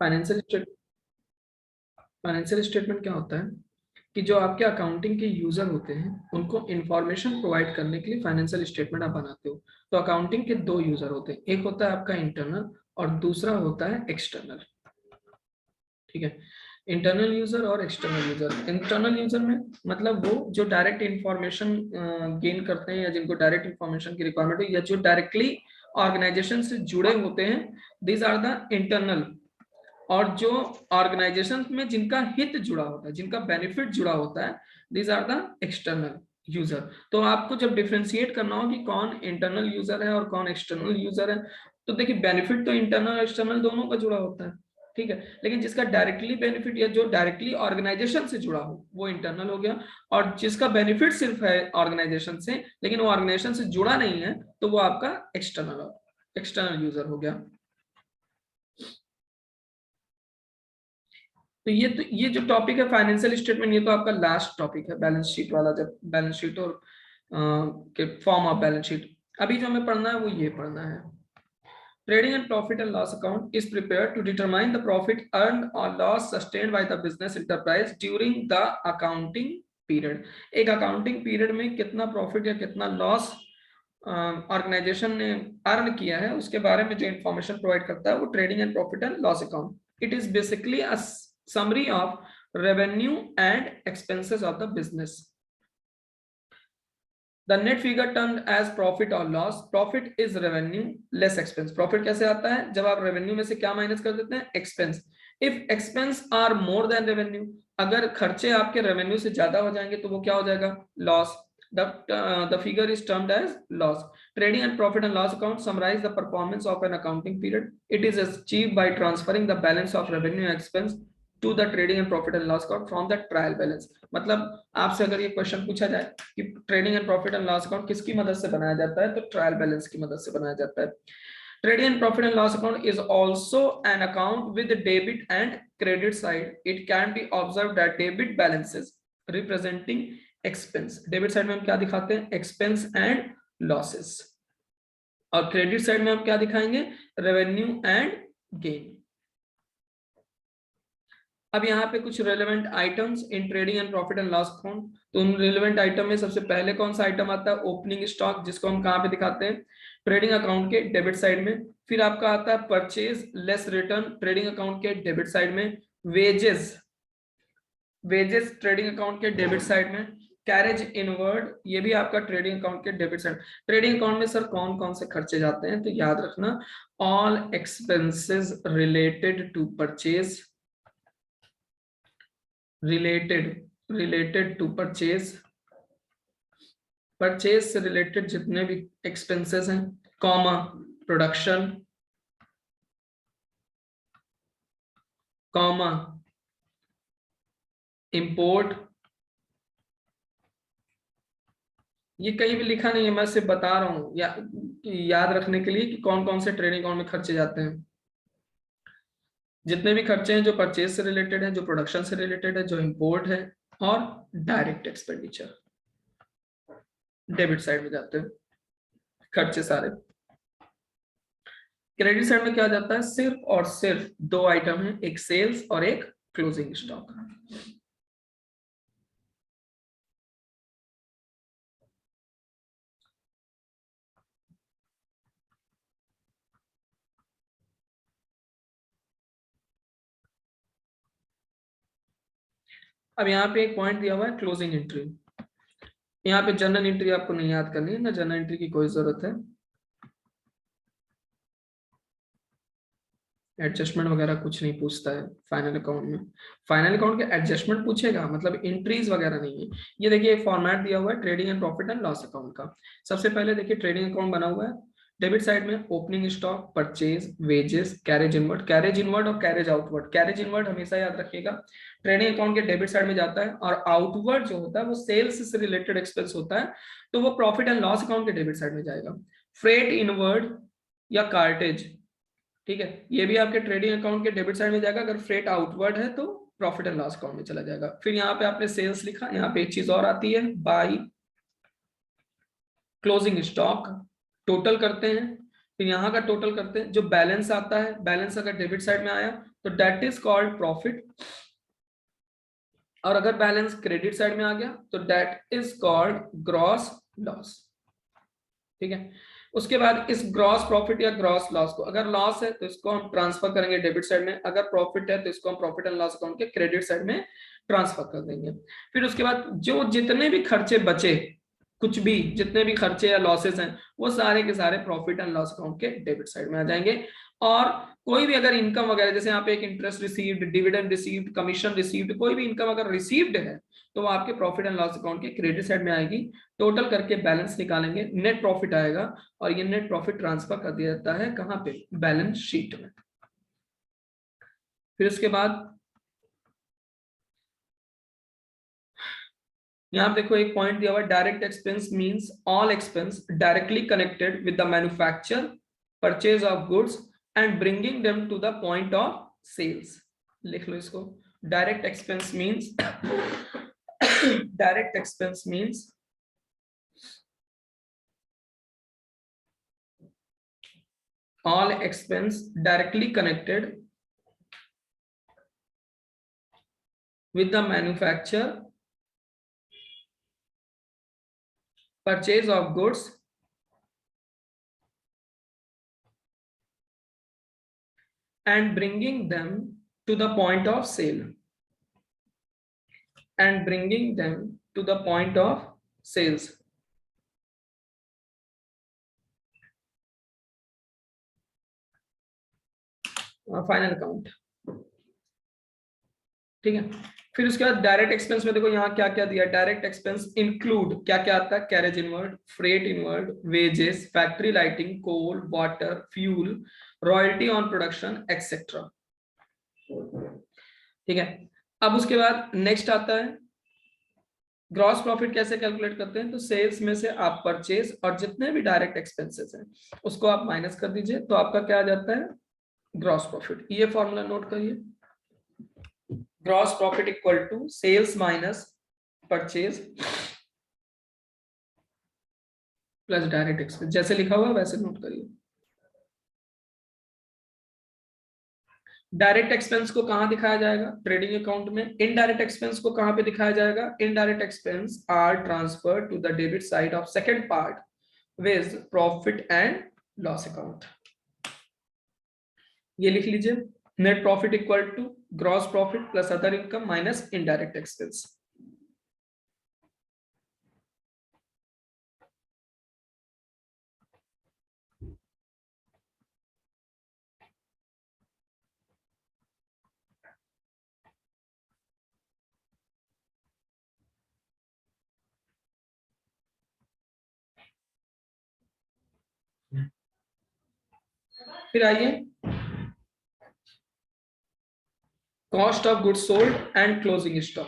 Financial financial statement क्या होता है कि जो आपके अकाउंटिंग के यूजर होते हैं उनको इंफॉर्मेशन प्रोवाइड करने के लिए फाइनेंशियल स्टेटमेंट आप बनाते हो। तो अकाउंटिंग के दो यूजर होते हैं, एक होता है आपका इंटरनल और दूसरा होता है एक्सटर्नल। ठीक है, इंटरनल यूजर और एक्सटर्नल यूजर। इंटरनल यूजर में मतलब वो जो डायरेक्ट इंफॉर्मेशन गेन करते हैं या जिनको डायरेक्ट इंफॉर्मेशन की रिक्वायरमेंट है या जो डायरेक्टली ऑर्गेनाइजेशन से जुड़े होते हैं, दीज आर द इंटरनल। और जो ऑर्गेनाइजेशन में जिनका हित जुड़ा होता है, जिनका बेनिफिट जुड़ा होता है, these are the external user. तो आपको जब डिफरेंशिएट करना हो कि कौन इंटरनल यूजर है और कौन एक्सटर्नल यूजर है, तो देखिए बेनिफिट तो इंटरनल और एक्सटर्नल दोनों का जुड़ा होता है। ठीक है, लेकिन जिसका डायरेक्टली बेनिफिट या जो डायरेक्टली ऑर्गेनाइजेशन से जुड़ा हो वो इंटरनल हो गया, और जिसका बेनिफिट सिर्फ है ऑर्गेनाइजेशन से लेकिन वो ऑर्गेनाइजेशन से जुड़ा नहीं है तो वो आपका एक्सटर्नल यूजर हो गया। तो ये जो टॉपिक है फाइनेंशियल स्टेटमेंट, ये तो आपका लास्ट टॉपिक है बैलेंस शीट वाला, जब बैलेंस शीट और के फॉर्म ऑफ बैलेंस शीट। अभी जो हमें पढ़ना है वो ये पढ़ना है, trading and profit and loss account is prepared to determine the profit earned or loss sustained by the business enterprise during the accounting period। एक अकाउंटिंग पीरियड में कितना प्रॉफिट या कितना लॉस ऑर्गेनाइजेशन ने अर्न किया है उसके बारे में जो इंफॉर्मेशन प्रोवाइड करता है वो trading and profit and loss account. It is basically a summary of revenue and expenses of the business. The net figure termed as profit or loss. Profit is revenue less expense. Profit कैसे आता है, जब आप revenue में से क्या minus कर देते हैं, expense. If expense are more than revenue, अगर खर्चे आपके रेवेन्यू से ज्यादा हो जाएंगे तो वो क्या हो जाएगा, loss. The figure is termed as loss. Trading and profit and loss account summarize the performance of an accounting period. It is achieved by transferring the balance of revenue and expense to the trading and profit and loss account from the trial balance। मतलब आपसे अगर ये question पूछा जाए कि trading and profit and loss account किसकी मदद से बनाया जाता है, तो ट्रायल बैलेंस की मदद से बनाया जाता है। Trading and profit and loss account is also an account with debit and credit side. It can be observe that debit balances representing expense. Debit side में हम क्या दिखाते हैं, एक्सपेंस एंड लॉसेस, और क्रेडिट साइड में हम क्या दिखाएंगे, रेवेन्यू एंड गेन। अब यहाँ पे कुछ relevant items in trading and profit and loss account. तो उन रेलेवेंट आइटम में सबसे पहले कौन सा आइटम आता है, ओपनिंग स्टॉक, जिसको हम कहाँ पे दिखाते हैं, ट्रेडिंग अकाउंट के डेबिट साइड में। फिर आपका आता है purchase less return, trading account के डेबिट साइड में। वेजेस, वेजेस ट्रेडिंग अकाउंट के डेबिट साइड में। कैरेज इनवर्ड, ये भी आपका ट्रेडिंग अकाउंट के डेबिट साइड। ट्रेडिंग अकाउंट में सर कौन कौन से खर्चे जाते हैं, तो याद रखना, all expenses related to purchase, related to purchase, purchase से रिलेटेड जितने भी एक्सपेंसेस हैं, कॉमा प्रोडक्शन, कॉमा इंपोर्ट। ये कहीं भी लिखा नहीं है, मैं सिर्फ बता रहा हूं याद रखने के लिए कि कौन कौन से ट्रेडिंग अकाउंट में खर्चे जाते हैं। जितने भी खर्चे हैं जो परचेज से रिलेटेड है, जो प्रोडक्शन से रिलेटेड है, जो इंपोर्ट है, और डायरेक्ट एक्सपेंडिचर डेबिट साइड में जाते हैं खर्चे सारे। क्रेडिट साइड में क्या जाता है, सिर्फ और सिर्फ दो आइटम है, एक सेल्स और एक क्लोजिंग स्टॉक। अब यहाँ पे एक पॉइंट दिया हुआ है क्लोजिंग एंट्री। यहाँ पे जनरल एंट्री आपको नहीं याद करनी है ना, जनरल एंट्री की कोई जरूरत है, एडजस्टमेंट वगैरह कुछ नहीं पूछता है फाइनल अकाउंट में। फाइनल अकाउंट के एडजस्टमेंट पूछेगा, मतलब एंट्रीज वगैरह नहीं है। ये देखिए फॉर्मेट दिया हुआ है trading and profit and loss account का। सबसे पहले देखिए ट्रेडिंग अकाउंट बना हुआ है, डेबिट साइड में opening stock, purchase, wages, carriage inward. Carriage inward और कैरेज आउटवर्ड, कैरेज इनवर्ड हमेशा याद रखिएगा ट्रेडिंग अकाउंट के डेबिट साइड में जाता है, और आउटवर्ड जो होता है वो सेल्स से रिलेटेड एक्सपेंस होता है, तो वो प्रॉफिट एंड लॉस अकाउंट के डेबिट साइड में जाएगा। फ्रेट इनवर्ड या कार्टेज, ठीक है, ये भी आपके ट्रेडिंग अकाउंट के डेबिट साइड में जाएगा। अगर फ्रेट आउटवर्ड है तो प्रॉफिट एंड लॉस अकाउंट में चला जाएगा। फिर यहाँ पे आपने सेल्स लिखा, यहाँ पे एक चीज और आती है, बाई क्लोजिंग स्टॉक, टोटल करते हैं, फिर यहाँ का टोटल करते हैं, जो बैलेंस आता है, बैलेंस अगर डेबिट साइड में आया तो डेट इज कॉल्ड प्रॉफिट, और अगर बैलेंस क्रेडिट साइड में आ गया तो that is called gross loss. ठीक है, उसके बाद इस ग्रॉस प्रॉफिट या ग्रॉस लॉस को, अगर लॉस है तो इसको हम ट्रांसफर करेंगे डेबिट साइड में, अगर प्रॉफिट है तो इसको हम प्रॉफिट एंड लॉस अकाउंट के क्रेडिट साइड में ट्रांसफर कर देंगे। फिर उसके बाद जो जितने भी खर्चे बचे, कुछ भी जितने भी खर्चे या लॉसेस हैं, वो सारे के सारे प्रॉफिट एंड लॉस अकाउंट के डेबिट साइड में आ जाएंगे। और कोई भी अगर इनकम वगैरह, जैसे यहाँ पे एक interest received, dividend received, commission received, कोई भी इनकम अगर रिसीव्ड है तो वो आपके प्रॉफिट एंड लॉस अकाउंट के क्रेडिट साइड में आएगी। टोटल करके बैलेंस निकालेंगे, नेट प्रॉफिट आएगा, और ये नेट प्रॉफिट ट्रांसफर कर दिया जाता है कहाँ पे, बैलेंस शीट में। फिर उसके बाद यहाँ देखो एक पॉइंट दिया हुआ है, direct expense means all expense directly connected with the manufacture, purchase of goods and bringing them to the point of sales. लिख लो इसको, direct expense means direct expense means all expense directly connected with the manufacture, purchase of goods and bringing them to the point of sale, and bringing them to the point of sales। Final account. ठीक है, फिर उसके बाद direct expense में देखो यहाँ क्या क्या दिया, डायरेक्ट एक्सपेंस इंक्लूड क्या क्या आता है, carriage inward, freight inward, wages, factory lighting, coal, water, fuel, royalty on production etcetera. ठीक है, अब उसके बाद नेक्स्ट आता है ग्रॉस प्रॉफिट। कैसे कैलकुलेट करते हैं, तो सेल्स में से आप परचेज और जितने भी डायरेक्ट एक्सपेंसेस हैं उसको आप माइनस कर दीजिए, तो आपका क्या आ जाता है, ग्रॉस प्रॉफिट। ये फॉर्मूला नोट करिए, gross profit equal to sales minus purchase plus direct expense, जैसे लिखा हुआ वैसे नोट करिए। डायरेक्ट एक्सपेंस को कहां दिखाया जाएगा, ट्रेडिंग अकाउंट में। इनडायरेक्ट एक्सपेंस को कहां पे दिखाया जाएगा, indirect expense are transfer to the debit side of second part with profit and loss account. ये लिख लीजिए, net profit equal to gross profit plus other income minus indirect expense. फिर आइए cost of goods sold and closing stock.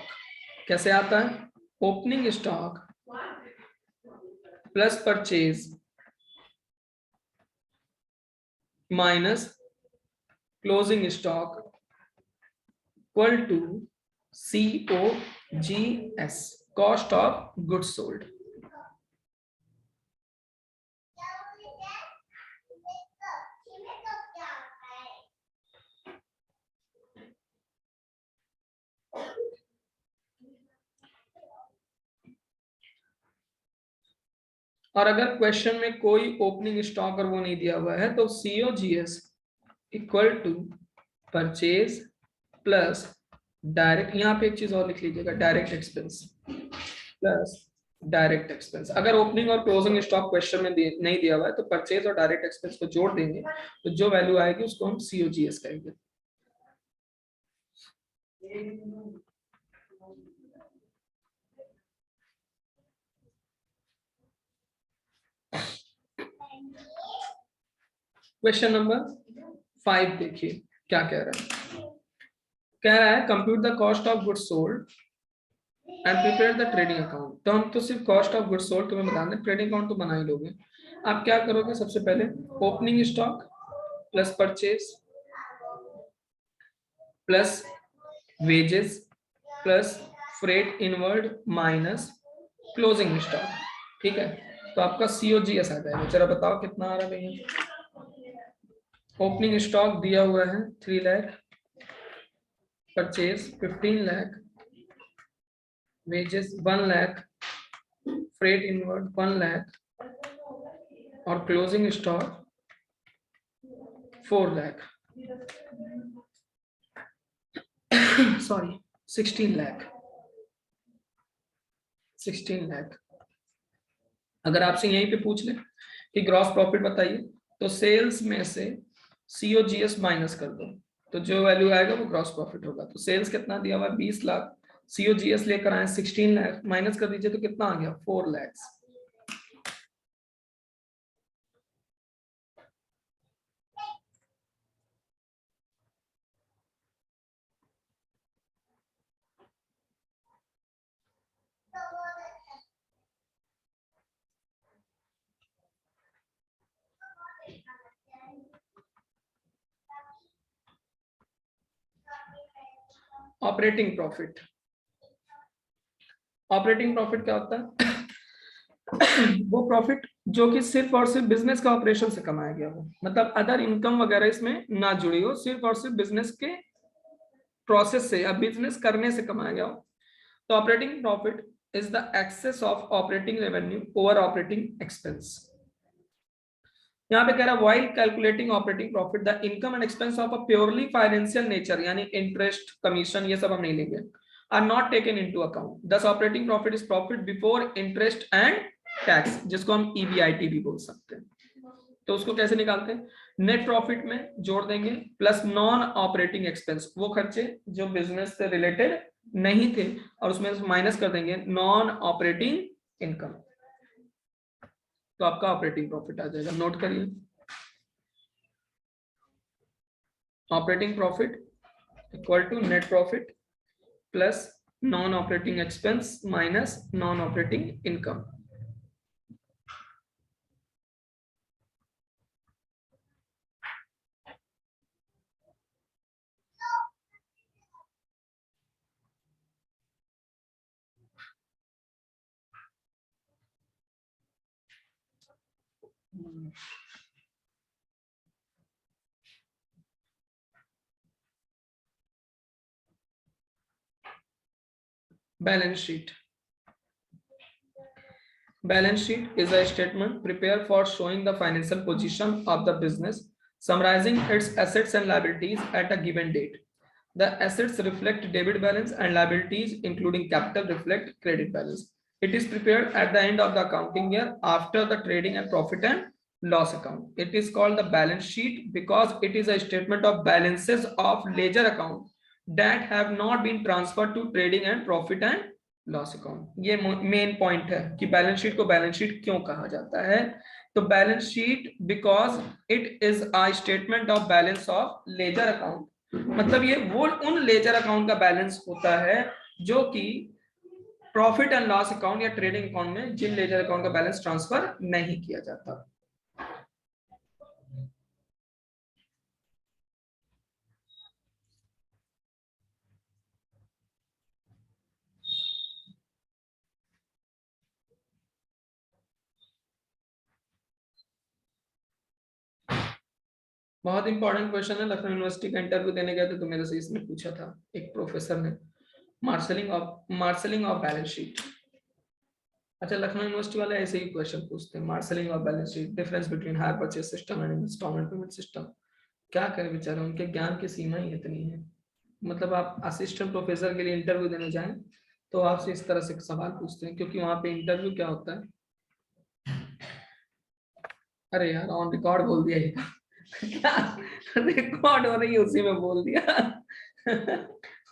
कैसे आता है, opening stock plus purchase minus closing stock equal to COGS, cost of goods sold. और अगर question में कोई opening stock और वो नहीं दिया हुआ है तो COGS equal to purchase plus direct, यहाँ पे एक चीज और लिख लीजिएगा, direct expense plus direct expense. अगर ओपनिंग और क्लोजिंग स्टॉक क्वेश्चन में नहीं दिया हुआ है तो परचेज और डायरेक्ट एक्सपेंस को जोड़ देंगे, तो जो वैल्यू आएगी उसको हम COGS कहेंगे। क्वेश्चन नंबर 5 देखिए क्या कह रहा है, कह रहा है compute the cost of goods sold and prepare the trading account. तो हम तो सिर्फ कॉस्ट ऑफ गुड्स सोल्ड तुम्हें बता दें, ट्रेडिंग अकाउंट तो बना ही लोगे। आप क्या करोगे, सबसे पहले opening stock plus purchase plus wages plus freight inward minus closing stock. ठीक है, तो आपका COGS आ जाएगा। जरा बताओ कितना आ रहा है भैया, ओपनिंग स्टॉक दिया हुआ है 3 lakh, purchase 15 lakh, wages 1 lakh, freight inward 1 lakh और closing stock 4 lakh, sorry 16 lakh. 16 lakh. अगर आपसे यहीं पे पूछ ले कि ग्रॉस प्रॉफिट बताइए, तो सेल्स में से COGS माइनस कर दो, तो जो वैल्यू आएगा वो ग्रॉस प्रॉफिट होगा। तो सेल्स कितना दिया हुआ है 20 लाख, COGS लेकर आए 16 लाख, माइनस कर दीजिए तो कितना आ गया 4 lakh. Operating profit, operating profit क्या होता है? वो प्रॉफिट जो कि सिर्फ और सिर्फ बिजनेस का ऑपरेशन से कमाया गया हो, मतलब अदर इनकम वगैरह इसमें ना जुड़ी हो, सिर्फ और सिर्फ बिजनेस के प्रोसेस से या बिजनेस करने से कमाया गया हो। तो operating profit is the excess of operating revenue over operating expense. यहाँ पे कह रहा है while calculating operating profit the income and expense of a purely financial nature, यानी इंटरेस्ट, कमीशन, ये सब हम नहीं लेंगे, are not taken into account. Thus operating profit is profit before interest and tax, जिसको हम EBIT भी बोल सकते हैं। तो उसको कैसे निकालते हैं? नेट प्रॉफिट में जोड़ देंगे प्लस नॉन ऑपरेटिंग एक्सपेंस, वो खर्चे जो बिजनेस से रिलेटेड नहीं थे, और उसमें माइनस कर देंगे नॉन ऑपरेटिंग इनकम, तो आपका ऑपरेटिंग प्रॉफिट आ जाएगा। नोट करिए, operating profit equal to net profit plus non operating expense minus non operating income. Balance sheet, balance sheet is a statement prepared for showing the financial position of the business, summarizing its assets and liabilities at a given date. The assets reflect debit balance and liabilities including capital reflect credit balance. It is prepared at the end of the accounting year after the trading and profit and loss account. It is called the balance sheet because it is a statement of balances of ledger account that have not been transferred to trading and profit and loss account. ये main point है कि balance sheet को balance sheet क्यों कहा जाता है। तो balance sheet because it is a statement of balance of ledger account, मतलब ये वो उन लेजर अकाउंट का बैलेंस होता है जो कि प्रॉफिट एंड लॉस अकाउंट या ट्रेडिंग अकाउंट में जिन लेजर अकाउंट का बैलेंस ट्रांसफर नहीं किया जाता। बहुत इंपॉर्टेंट क्वेश्चन है, लखनऊ यूनिवर्सिटी का इंटरव्यू देने गए थे तो मेरे से इसमें पूछा था एक प्रोफेसर ने, मार्शलिंग ऑफ बैलेंस शीट। अच्छा, लखनऊ यूनिवर्सिटी वाले ऐसे ही क्वेश्चन पूछते हैं, marshalling of balance sheet, difference between hire purchase system and instalment payment system. क्या करें बेचारे, उनके ज्ञान की सीमा ही इतनी है। मतलब आप असिस्टेंट प्रोफेसर के लिए इंटरव्यू देने जाएं तो आपसे इस तरह से सवाल पूछते हैं, क्योंकि वहां पे इंटरव्यू क्या होता है, अरे यार ऑन रिकॉर्ड बोल दिया ये क्या रिकॉर्ड हो रही है उसी में बोल दिया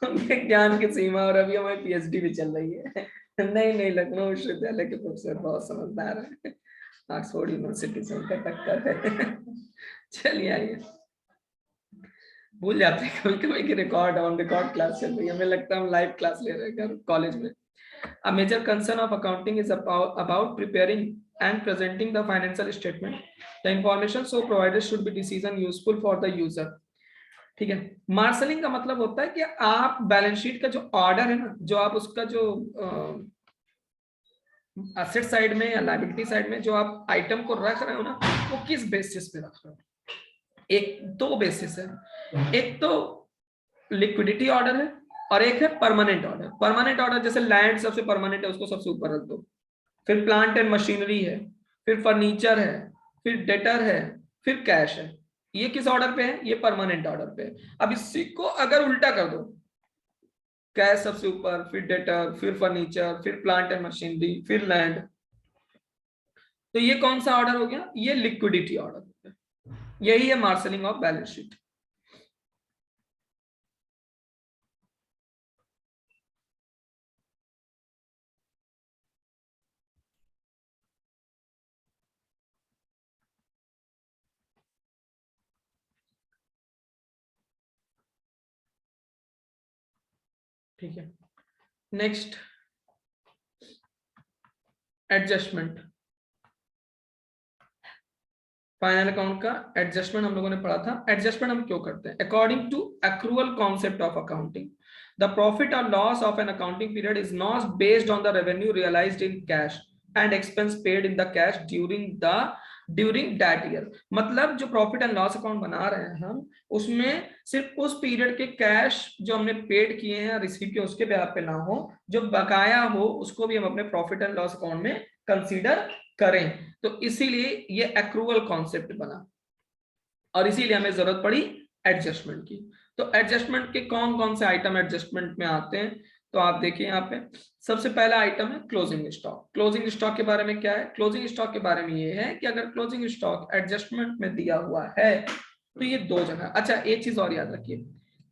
उनके ज्ञान की सीमा, और अभी हमारी PhD भी चल रही है। नहीं नहीं, लखनऊ विश्वविद्यालय के प्रोफेसर बहुत समझदार है, ऑक्सफोर्ड यूनिवर्सिटी से उनका टक्कर है। चलिए आइए, भूल जाते हैं कभी कभी कि रिकॉर्ड ऑन रिकॉर्ड क्लास चल रही है, हमें लगता है हम लाइव क्लास ले रहे हैं कॉलेज में। A major concern of accounting is about preparing and presenting the financial statement. The information so provided should be decision useful for the user. ठीक है। मार्शलिंग का मतलब होता है कि आप बैलेंस शीट का जो ऑर्डर है ना, जो आप उसका जो एसेट साइड में या लायबिलिटी साइड में जो आप आइटम को रख रहे हो ना, वो किस बेसिस पे रख रहे हो। एक दो बेसिस है, एक तो लिक्विडिटी ऑर्डर है और एक है परमानेंट ऑर्डर। परमानेंट ऑर्डर जैसे लैंड सबसे परमानेंट है, उसको सबसे ऊपर रख दो, फिर प्लांट एंड मशीनरी है, फिर फर्नीचर है, फिर डेटर है, फिर कैश है। ये किस ऑर्डर पे है? ये परमानेंट ऑर्डर पे है। अब इसी को अगर उल्टा कर दो, कैश सबसे ऊपर, फिर डेटर, फिर फर्नीचर, फिर प्लांट एंड मशीनरी, फिर लैंड, तो ये कौन सा ऑर्डर हो गया? ये लिक्विडिटी ऑर्डर हो गया। यही है मार्शलिंग ऑफ बैलेंस शीट। ठीक है, नेक्स्ट एडजस्टमेंट। फाइनल अकाउंट का एडजस्टमेंट हम लोगों ने पढ़ा था। एडजस्टमेंट हम क्यों करते हैं? According to accrual concept of accounting, the profit और loss of an accounting period is not based on the revenue realised in cash and expense paid in the cash during that year. मतलब जो profit and loss account बना रहे हैं हम, उसमें सिर्फ उस पीरियड के कैश जो हमने पेड किए हैं, रिसीव किए, उसके ब्याज पे ना हो, जो बकाया हो उसको भी हम अपने प्रॉफिट एंड लॉस अकाउंट में कंसीडर करें। तो इसीलिए ये एक्रूअल कॉन्सेप्ट बना और इसीलिए हमें जरूरत पड़ी एडजस्टमेंट की। तो एडजस्टमेंट के कौन कौन से आइटम एडजस्टमेंट में आते हैं? तो आप देखिए यहाँ पे सबसे पहला आइटम है क्लोजिंग स्टॉक। क्लोजिंग स्टॉक के बारे में क्या है? क्लोजिंग स्टॉक के बारे में ये है कि अगर क्लोजिंग स्टॉक एडजस्टमेंट में दिया हुआ है तो ये दो जगह, अच्छा एक चीज और याद रखिए,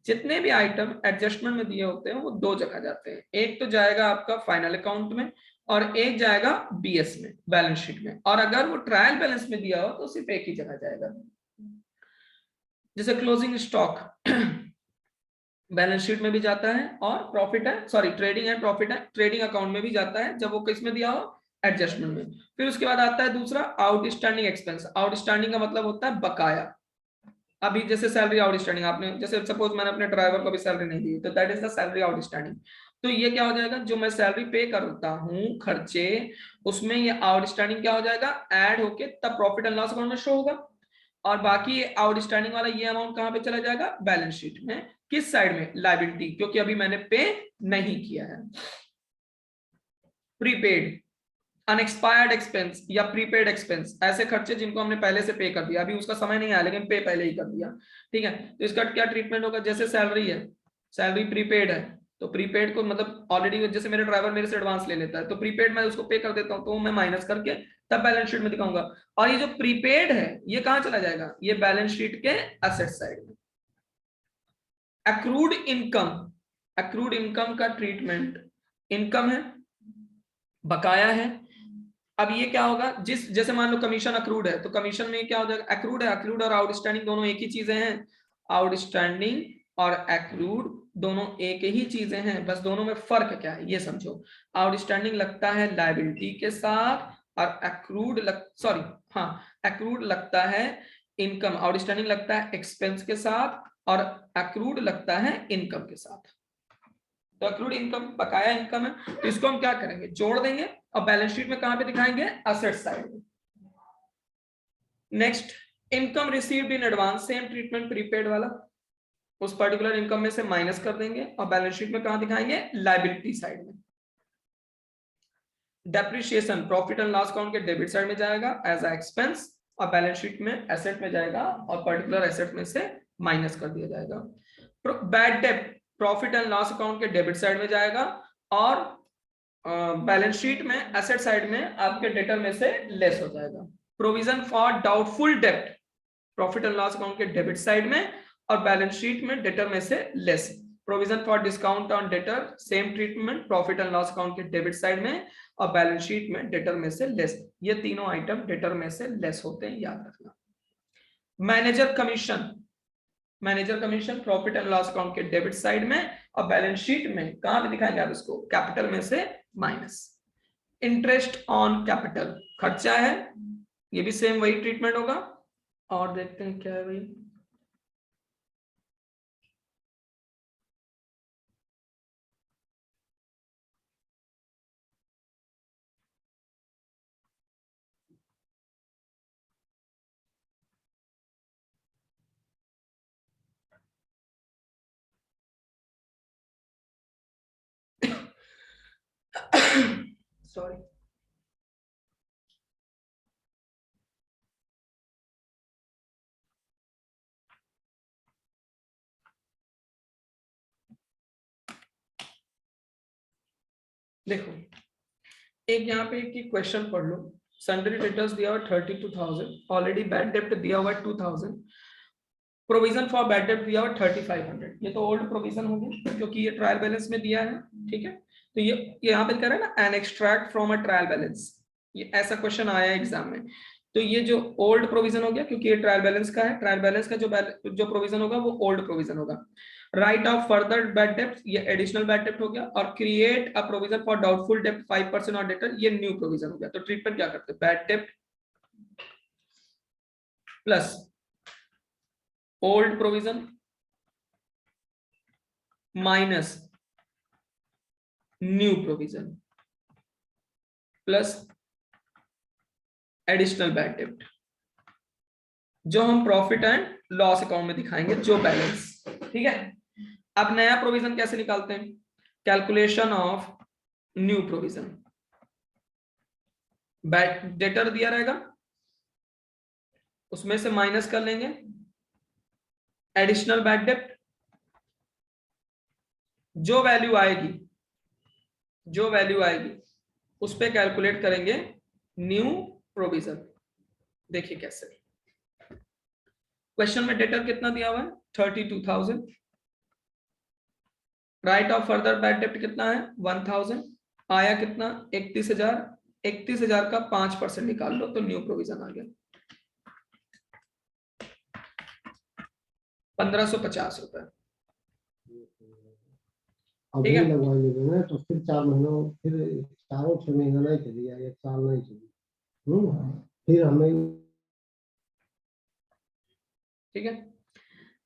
जितने भी आइटम एडजस्टमेंट में दिए होते हैं वो दो जगह जाते हैं। एक तो जाएगा आपका फाइनल अकाउंट में और एक जाएगा बीएस में, बैलेंस शीट में। और अगर वो ट्रायल बैलेंस में दिया हो तो सिर्फ एक ही जगह जाएगा। जैसे क्लोजिंग स्टॉक बैलेंस शीट में भी जाता है और प्रॉफिट है, सॉरी ट्रेडिंग एंड प्रॉफिट है, ट्रेडिंग अकाउंट में भी जाता है जब वो किस में दिया हो? एडजस्टमेंट में। फिर उसके बाद आता है दूसरा आउटस्टैंडिंग एक्सपेंस। आउटस्टैंडिंग का मतलब होता है बकाया। अभी जैसे सैलरी आउटस्टैंडिंग, आपने जैसे सपोज मैंने अपने ड्राइवर को भी सैलरी नहीं दी, तो that is the salary outstanding. तो ये क्या हो जाएगा? जो मैं सैलरी पे करता हूँ खर्चे, उसमें ये आउटस्टैंडिंग क्या हो जाएगा? ऐड होके तब प्रॉफिट एंड लॉस अकाउंट में शो होगा। और बाकी आउटस्टैंडिंग वाला ये अमाउंट कहां पे चला जाएगा? बैलेंस शीट में। किस साइड में? लायबिलिटी, क्योंकि अभी मैंने पे नहीं किया है। प्रीपेड, अनएक्सपायर्ड एक्सपेंस या प्रीपेड एक्सपेंस, ऐसे खर्चे जिनको हमने पहले से पे कर दिया, अभी उसका समय नहीं आया लेकिन पे पहले ही कर दिया। ठीक है, तो इसका क्या ट्रीटमेंट होगा? जैसे सैलरी है, सैलरी प्रीपेड है, तो प्रीपेड को मतलब ऑलरेडी जैसे मेरे ड्राइवर मेरे से एडवांस ले लेता है तो प्रीपेड मैं उसको पे कर देता हूं, तो मैं माइनस करके तब बैलेंस शीट में दिखाऊंगा। और ये जो प्रीपेड है ये कहां चला जाएगा? ये बैलेंस शीट के एसेट साइड में। एक्रूड इनकम, एक्रूड इनकम का ट्रीटमेंट, इनकम है, बकाया है। अब ये क्या होगा? जिस जैसे मान लो कमीशन अक्रूड है, तो कमीशन में क्या हो जाएगा? अक्रूड है, अक्रूड और आउटस्टैंडिंग दोनों एक ही चीजें हैं। आउटस्टैंडिंग और अक्रूड दोनों एक ही चीजें हैं, बस दोनों में फर्क क्या है ये समझो। आउटस्टैंडिंग लगता है लायबिलिटी के साथ और अक्रूड सॉरी, हाँ, अक्रूड लगता है इनकम, आउटस्टैंडिंग लगता है एक्सपेंस के साथ और अक्रूड लगता है इनकम के साथ। तो अक्रूड इनकम बकाया इनकम है, तो इसको हम क्या करेंगे? जोड़ देंगे और बैलेंस शीट में कहां पे दिखाएंगे? एसेट साइड में। Next, income received in advance, same treatment prepaid वाला, उस पर्टिकुलर इनकम में से माइनस कर देंगे और बैलेंस शीट में कहां दिखाएंगे? लायबिलिटी साइड में। Depreciation profit and loss account के डेबिट साइड में जाएगा एज अ एक्सपेंस और बैलेंस शीट में एसेट में जाएगा और पर्टिकुलर एसेट में से माइनस कर दिया जाएगा। Bad debt profit and loss account के डेबिट साइड में जाएगा और बैलेंस शीट में एसेट साइड में आपके डेटर में से लेस हो जाएगा। प्रोविजन फॉर डाउटफुल डेब्ट प्रॉफिट एंड लॉस अकाउंट के डेबिट साइड में और बैलेंस शीट में डेटर में से less. Provision for discount on debtor same treatment, profit and loss account के डेबिट साइड में और बैलेंस शीट में डेटर में से लेस। ये तीनों आइटम डेटर में से लेस होते हैं, याद रखना। Manager commission, manager commission profit and loss account के डेबिट साइड में और बैलेंस शीट में कहां पे दिखाएंगे आप इसको? कैपिटल में से माइनस। इंटरेस्ट ऑन कैपिटल खर्चा है, ये भी सेम वही ट्रीटमेंट होगा। और देखते हैं क्या है भाई। सॉरी, देखो एक यहाँ पे एक क्वेश्चन पढ़ लो। सन्ड्री डेटर्स दिया हुआ 32,000, ऑलरेडी बैड डेप्ट दिया हुआ 2,000, प्रोविजन फॉर बैड डेप्ट दिया हुआ 3,500। ये तो ओल्ड प्रोविजन हो गया क्योंकि ये ट्रायल बैलेंस में दिया है, ठीक है। तो ये यहाँ पे कह रहा है ना, an extract from a trial balance, ये ऐसा क्वेश्चन आया है एग्जाम में। तो ये जो ओल्ड प्रोविजन हो गया क्योंकि ये ट्रायल बैलेंस का है, ट्रायल बैलेंस का जो प्रोविजन होगा वो ओल्ड प्रोविजन होगा। राइट ऑफ फर्दर बैड डेप्ट, ये एडिशनल बैड डेप्ट हो गया। और create a provision for doubtful डेप्ट 5% और डेटर, ये न्यू प्रोविजन हो गया। तो ट्रीटमेंट क्या करते हैं, बैड डेप्ट plus old provision minus new provision plus additional bad डेप्ट, जो हम प्रॉफिट एंड लॉस अकाउंट में दिखाएंगे, जो बैलेंस, ठीक है। अब नया प्रोविजन कैसे निकालते हैं, calculation of new provision. Bad debtor दिया रहेगा, उसमें से माइनस कर लेंगे एडिशनल बैड डेप्ट, जो वैल्यू आएगी उस पे कैलकुलेट करेंगे न्यू प्रोविजन। देखिए कैसे, क्वेश्चन में डेटर कितना दिया हुआ है 32,000, राइट ऑफ फर्दर बैड डेप्ट कितना है 1,000, आया कितना 31,000, 31,000 का 5% निकाल लो तो न्यू प्रोविजन आ गया 1,550 रुपए। अभी लगवा लेंगे ना तो फिर 4 महीनों, फिर 4-6 महीना नहीं चलेगा, 1 साल नहीं चलेगा, फिर हमें, ठीक है।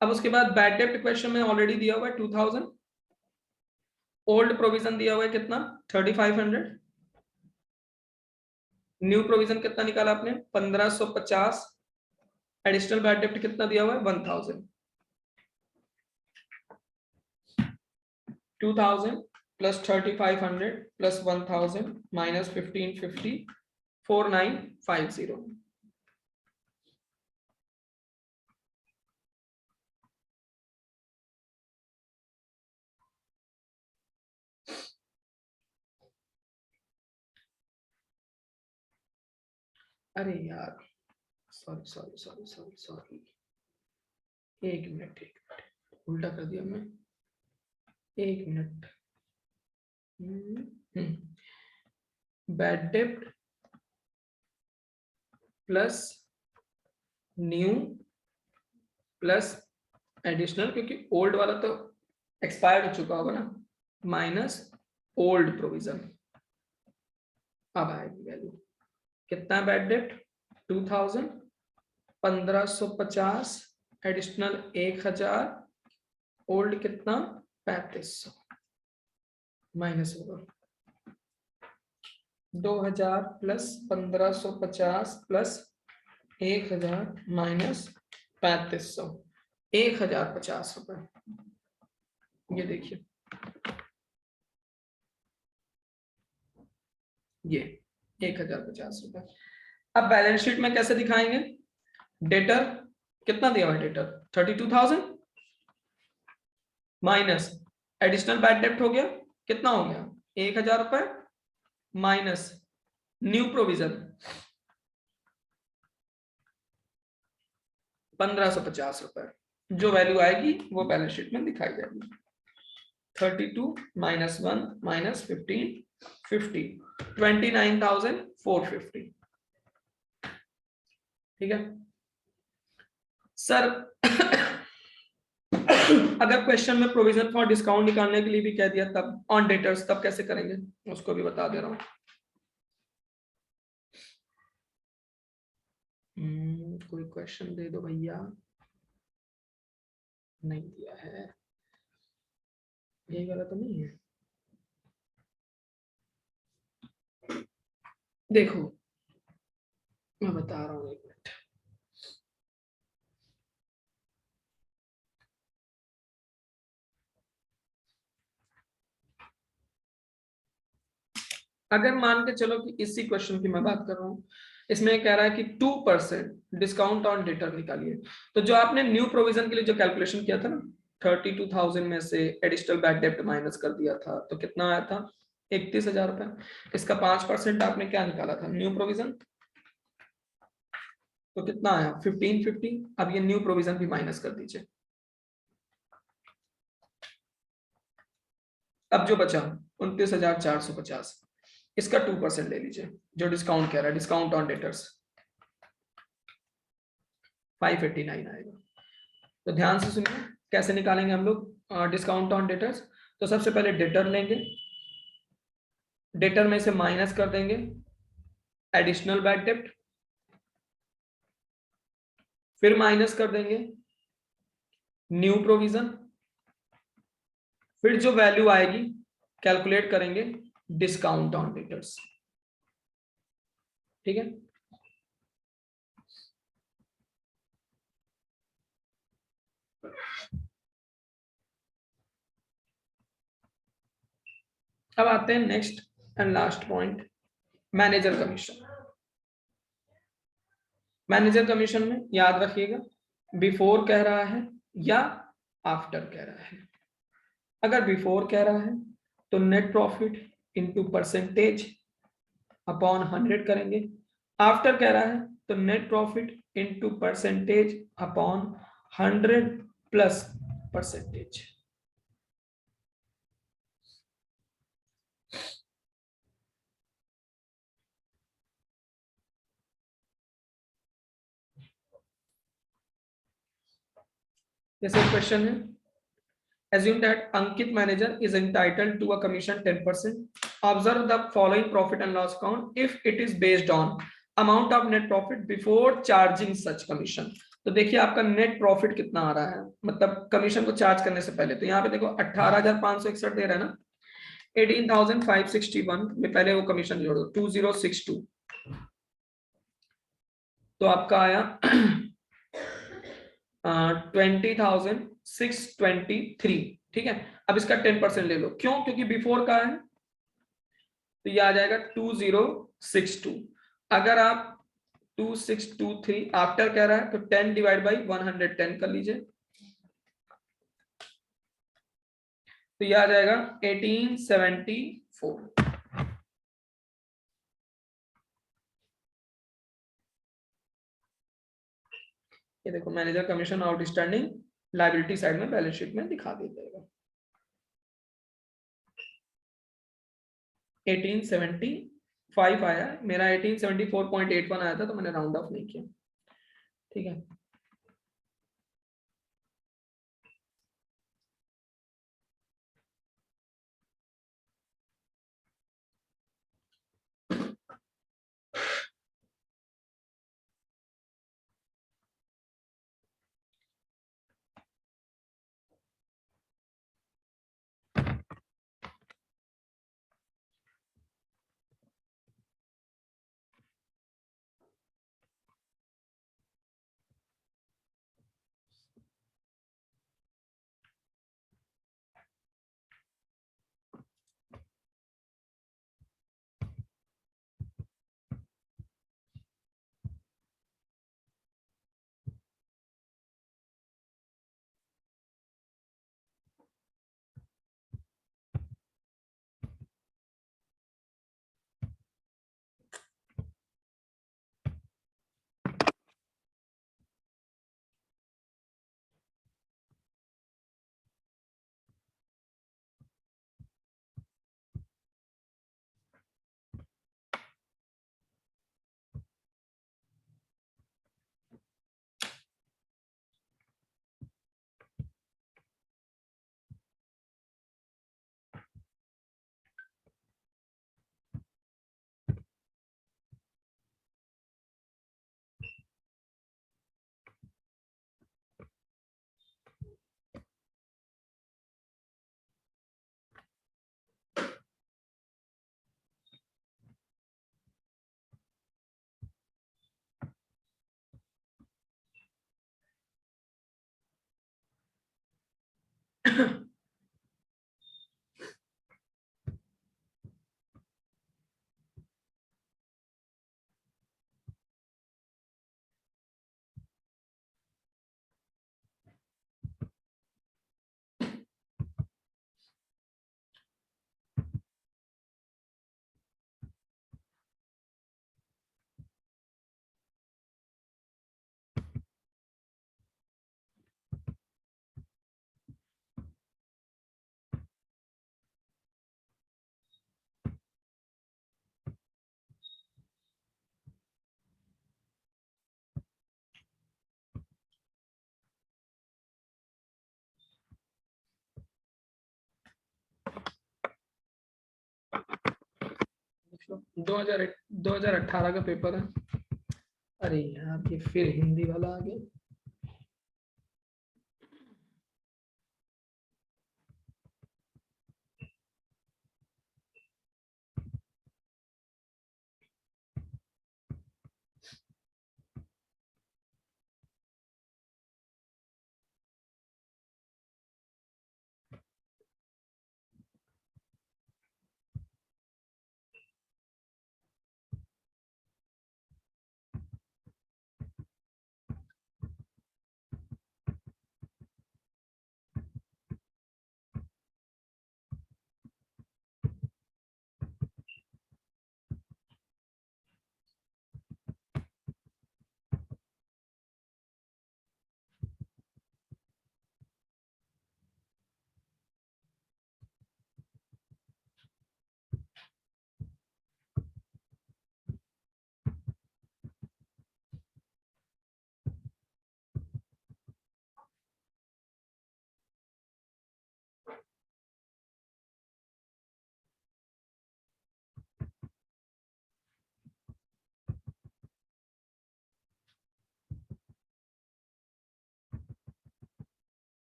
अब उसके बाद बैड डेप्ट क्वेश्चन में ऑलरेडी दिया हुआ है 2,000, ओल्ड प्रोविजन दिया हुआ है कितना 3,500, न्यू प्रोविजन कितना निकाला आपने 1,550, एडिशनल बैड डेप्ट कितना दिया हुआ है 1,000, 2,000 प्लस 3,500 प्लस 1,000 माइनस 1,550, 4,950। अरे यार, sorry sorry sorry sorry sorry, एक मिनट, उल्टा कर दिया मैं, एक मिनट। बैड डेप्ट प्लस न्यू प्लस एडिशनल, क्योंकि ओल्ड वाला तो एक्सपायर्ड हो चुका होगा ना, माइनस ओल्ड प्रोविजन। अब आएगी वैल्यू कितना, बैड डेप्ट 2,000, 1,550, एडिशनल 1,000, ओल्ड कितना 3,500, माइनस होगा 2,000 प्लस 1,550 प्लस 1,000 माइनस 3,500, 1,050 रुपए। ये देखिए, ये 1,050 रुपए। अब बैलेंस शीट में कैसे दिखाएंगे, डेटर कितना दिया हुआ है, डेटर 32,000 माइनस एडिशनल बैड डेप्ट हो गया, कितना हो गया 1,000 रुपए, माइनस न्यू प्रोविजन 1,550 रुपए, जो वैल्यू आएगी वो बैलेंस शीट में दिखाई जाएगी। 32 माइनस 1 माइनस 15, 50, 29,450। ठीक है सर। अगर क्वेश्चन में प्रोविजन फॉर डिस्काउंट निकालने के लिए भी कह दिया तब ऑन डेटर्स, तब कैसे करेंगे उसको भी बता दे रहा हूं। कोई क्वेश्चन दे दो भैया, नहीं दिया है, यही वाला तो नहीं है। देखो मैं बता रहा हूँ, एक मिनट। अगर मान के चलो कि इसी क्वेश्चन की मैं बात कर रहा हूँ, इसमें कह रहा है कि 2% डिस्काउंट ऑन डेटर निकालिए। तो जो आपने न्यू प्रोविजन के लिए जो कैलकुलेशन किया था ना, 32,000 में से एडिशनल बैड डेब्ट माइनस कर दिया था, तो कितना आया था? 31,000 रुपए। इसका 5% आपने क्या निकाला था? New provision. तो कितना आया? 1550। अब ये न्यू प्रोविजन भी माइनस कर दीजिए। अब जो बचा 29,450, इसका 2% ले लीजिए, जो डिस्काउंट कह रहा है, डिस्काउंट ऑन डेटर्स 589 आएगा। तो ध्यान से सुनिए कैसे निकालेंगे हम लोग डिस्काउंट ऑन डेटर्स। तो सबसे पहले डेटर लेंगे, डेटर में से माइनस कर देंगे एडिशनल बैड डेब्ट, फिर माइनस कर देंगे न्यू प्रोविजन, फिर जो वैल्यू आएगी कैलकुलेट करेंगे डिस्काउंट ऑन डेटर्स। ठीक है। अब आते हैं next and last point, manager commission. Manager commission में याद रखिएगा बिफोर कह रहा है या आफ्टर कह रहा है। अगर बिफोर कह रहा है तो net profit into percentage upon 100 करेंगे। आफ्टर कह रहा है तो net profit into percentage upon 100 plus percentage. जैसे क्वेश्चन है, assume that Ankit manager is entitled to a commission 10%. Observe the following profit and loss account if it is based on amount of net profit before charging such commission. तो देखिए आपका net profit कितना आ रहा है, मतलब commission को charge करने से पहले। तो यहाँ पे देखो 18,561 दे रहा है ना, 18,561 में पहले वो कमीशन जोड़ो 2062, तो आपका आया 20,623। ठीक है। अब इसका 10% ले लो, क्यों? क्योंकि बिफोर का है तो ये आ जाएगा 2062। अगर आप 2623 आफ्टर कह रहा है तो 10 डिवाइड बाई 110 कर लीजिए, तो ये आ जाएगा 1874। ये देखो manager commission outstanding liability side में बैलेंस शीट में दिखा देगा 1875 आया, मेरा 1874.81 आया था, तो मैंने राउंड ऑफ नहीं किया। ठीक है। चलो 2018 का पेपर है। अरे यार ये फिर हिंदी वाला आ गया।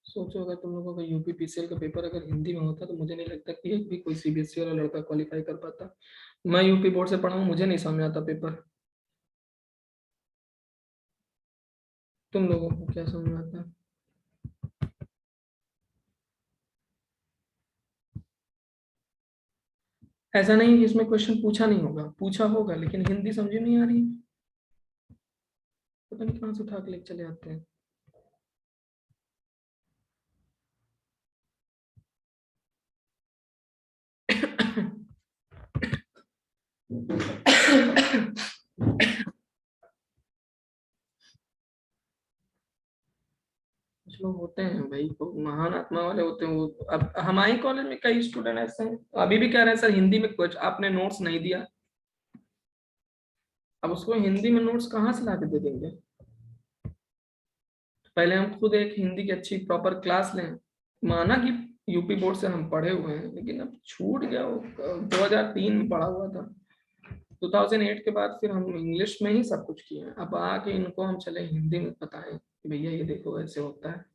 सोचो अगर तुम लोगों का यूपीपीसीएल का पेपर अगर हिंदी में होता तो मुझे नहीं लगता कि एक भी कोई सीबीएसई वाला लड़का क्वालिफाई कर पाता। मैं यूपी बोर्ड से पढ़ा हूँ, मुझे नहीं समझ आता पेपर। तुम लोगों को क्या समझ आता है? ऐसा नहीं कि इसमें क्वेश्चन पूछा नहीं होगा, पूछा होगा, लेकिन हिंदी समझ नहीं आ रही। पता नहीं कहाँ से उठा के लेके चले आते हैं। कुछ लोग होते हैं भाई, को महान आत्मा वाले होते हैं वो। अब हमारे कॉलेज में कई स्टूडेंट ऐसे हैं, अभी भी कह रहे हैं सर हिंदी में कुछ आपने नोट्स नहीं दिया। अब उसको हिंदी में नोट्स कहाँ से ला के दे देंगे? पहले हम खुद एक हिंदी की अच्छी प्रॉपर क्लास लें। माना कि यूपी बोर्ड से हम पढ़े हुए हैं, लेकिन अब छूट गया वो। 2003 में पढ़ा हुआ था। 2008 के बाद फिर हम इंग्लिश में ही सब कुछ किए हैं। अब आके इनको हम चले हिंदी में बताएं कि भैया ये देखो ऐसे होता है।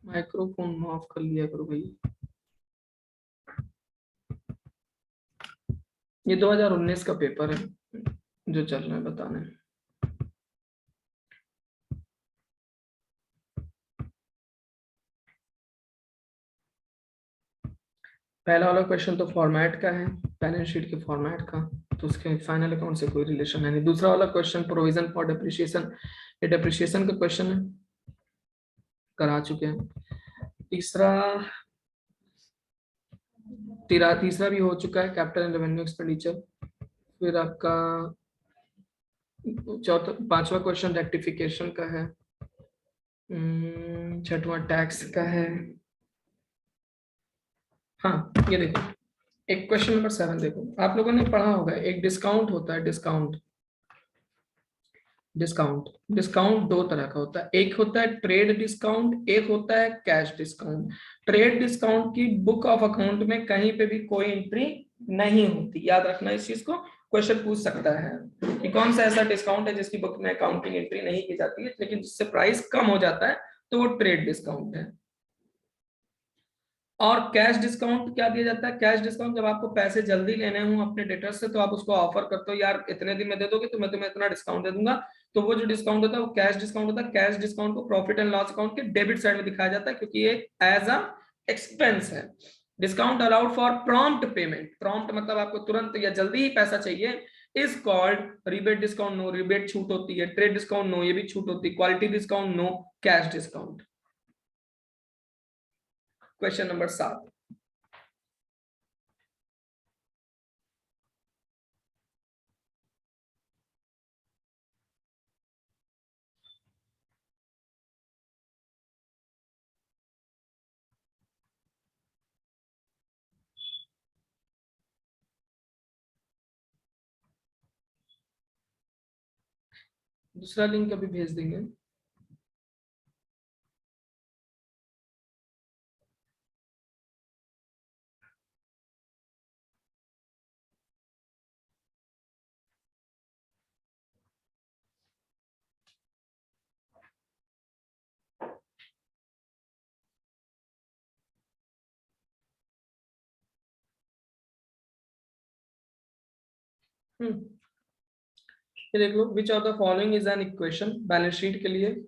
माइक्रोफोन ऑफ कर लिया करो भाई। ये 2019 का पेपर है जो चल रहा है, बताने। पहला वाला क्वेश्चन तो फॉर्मेट का है, बैलेंस शीट के फॉर्मेट का, तो उसके फाइनल अकाउंट से कोई रिलेशन है नहीं। दूसरा वाला क्वेश्चन प्रोविजन फॉर डेप्रिसिएशन, ये डेप्रिसिएशन का क्वेश्चन है, करा चुके हैं। तीसरा तीसरा भी हो चुका है, कैपिटल एंड रेवेन्यू एक्सपेंडिचर। फिर आपका चौथा पांचवा क्वेश्चन रेक्टिफिकेशन का है। छठवां टैक्स का है। हाँ ये देखो, एक क्वेश्चन नंबर 7 देखो, आप लोगों ने पढ़ा होगा, एक डिस्काउंट होता है। डिस्काउंट डिस्काउंट डिस्काउंट दो तरह का होता है, एक होता है ट्रेड डिस्काउंट, एक होता है कैश डिस्काउंट। ट्रेड डिस्काउंट की बुक ऑफ अकाउंट में कहीं पे भी कोई एंट्री नहीं होती, याद रखना इस चीज को। क्वेश्चन पूछ सकता है कि कौन सा ऐसा डिस्काउंट है जिसकी बुक में अकाउंटिंग एंट्री नहीं की जाती है, लेकिन जिससे प्राइस कम हो जाता है, तो वो ट्रेड डिस्काउंट है। और कैश डिस्काउंट क्या दिया जाता है? कैश डिस्काउंट जब आपको पैसे जल्दी लेने हो अपने डेटर से, तो आप उसको ऑफर करते हो, यार इतने दिन में दे दोगे तो मैं तुम्हें इतना डिस्काउंट दे दूंगा। तो वो जो डिस्काउंट होता है वो कैश डिस्काउंट होता है। कैश डिस्काउंट को प्रॉफिट एंड लॉस अकाउंट के डेबिट साइड में दिखाया जाता है, क्योंकि ये एज अ एक्सपेंस है। Discount allowed for prompt payment, prompt मतलब आपको तुरंत या जल्दी ही पैसा चाहिए, is called rebate discount. No, rebate छूट होती है। ट्रेड डिस्काउंट नो, ये भी छूट होती है। Quality discount no, cash discount. Question number 7, दूसरा लिंक अभी भेज देंगे। ये देख लो, which of the following is an equation balance sheet के लिए।